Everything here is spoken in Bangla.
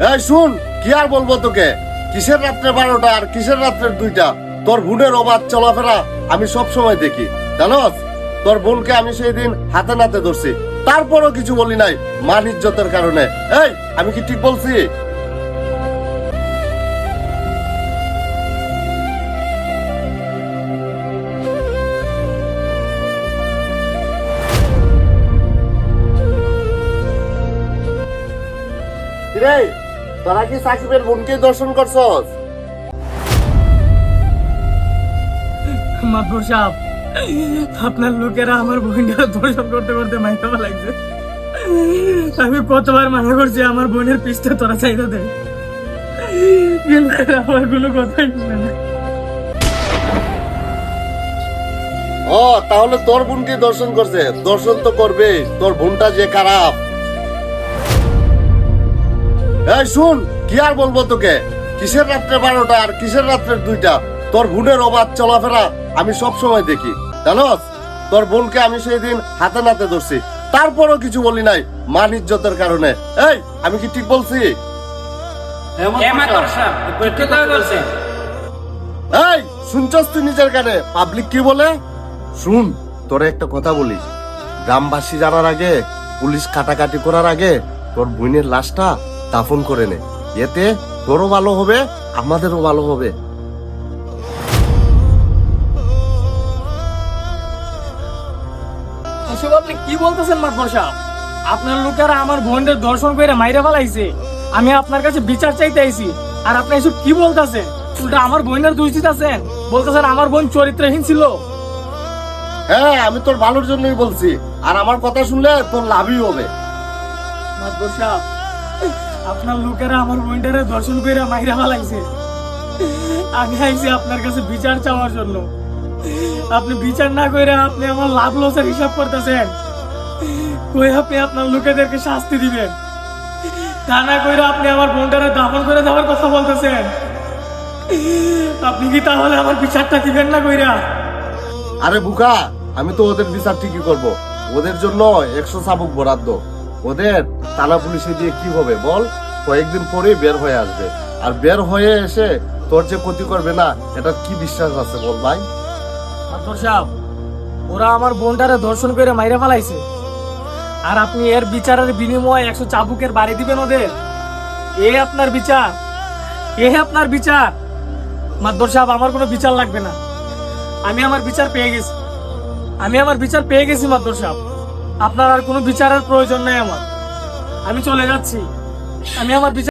এই শুন, কি আর বলবো তোকে, কিসের রাত্রে 12টা আর কিসের রাত্রের 2টা, তোর বোনের অবাধ চলাফেরা আমি সব সময় দেখি জানোস। তোর বোনকে আমি সেই দিন হাতে নাতে ধরছি, তারপরও কিছু বলি নাই মান ইজ্জতের কারণে। এই আমি কি ঠিক বলছি? রে তোরা কি সাকিবের বোনকে দর্শন করছস? মাতবর সাহেব, আপনার লোকেরা আমার বোনটা দর্শন করতে করতে মাইকা লাগছে। আমি কতবার মানা করছি আমার বোনের পিছটা তোরা চাইতে দে, কিন্তু আমার কোনো কথাই শুনে না। ও তাহলে তোর বোনকে দর্শন করছে, দর্শন তো করবে, তোর বোনটা যে খারাপ। এই শুন, কি আর বলবো তোকে, কিসের রাত্রে 12টা আর কিসের রাত্রের 2টা, তোর বোনের অবাধ চলাফেরা আমি সব সময় দেখি জানোস। তোর বোনকে আমি সেই দিন হাতে নাতে ধরছি, তারপরও কিছু বলি নাই মান ইজ্জতের কারণে। এই আমি কি ঠিক বলছি? এই শুনছস তুই নিজের কানে, পাবলিক কি বলে? শুন তোরে একটা কথা বলি, গ্রামবাসী জানার আগে, পুলিশ কাটাকাটি করার আগে তোর বোনের লাশটা দাফন করে নে, এতে তোরও ভালো হবে আমাদেরও ভালো হবে। এসব আপনি কি বলতেছেন মাতবর সাহেব? আপনার লোকেরা আমার বোনের দর্শন করে মাইরা ফেলাইছে, আমি আপনার কাছে বিচার চাইতে আইছি, আর আপনি এসব কি বলতেছেন? উল্টা আমার বোনের দোষ দিতেছেন, বলতেছেন আমার বোন চরিত্রহীন ছিল। হ্যাঁ আমি তোর ভালোর জন্যই বলছি, আর আমার কথা শুনলে তোর লাভই হবে। মাতবর সাহেব, আপনার লোকেরা আমার বোনটারে দর্শন করে মাইরা ফেলাইছে, আমি আইছি আপনার কাছে বিচার চাওয়ার জন্য। আপনি বিচার না করে আপনি আমার লাভ লসের হিসাব করতেছেন, কই আপনি আপনার লোকেদেরকে শাস্তি দিবেন, তা না কইরা আপনি আমার বোনটারে দাফন করে দেওয়ার কথা বলতেছেন। আপনি কি তাহলে আমার বিচারটা দিবেন না কইরা? আরে বুকা, আমি তো ওদের বিচার ঠিকই করব, ওদের জন্য 100 চাবুক বরাদ্দ। ওদের থানা পুলিশে দিয়ে কি হবে বল, কয়েকদিন পরেই বের হয়ে আসবে, আর বের হয়ে এসে তোর যে ক্ষতি করবে না, এটা কি বিশ্বাস আছে বল ভাই? মাতবর সাহেব, ওরা আমার বোনটারে ধর্ষণ করে মাইরা ফেলাইছে, আর আপনি এর বিচারের বিনিময়ে 100 চাবুকের বাড়ি দিবেন ওদের? এই আপনার বিচার? এই আপনার বিচার? মাতবর সাহেব, আমার কোনো বিচার লাগবে না, আমি আমার বিচার পেয়ে গেছি, আমি আমার বিচার পেয়ে গেছি মাতবর সাহেব। আপনার আর কোনো বিচারের প্রয়োজন নাই আমার, আমি চলে যাচ্ছি, আমি আমার বিচার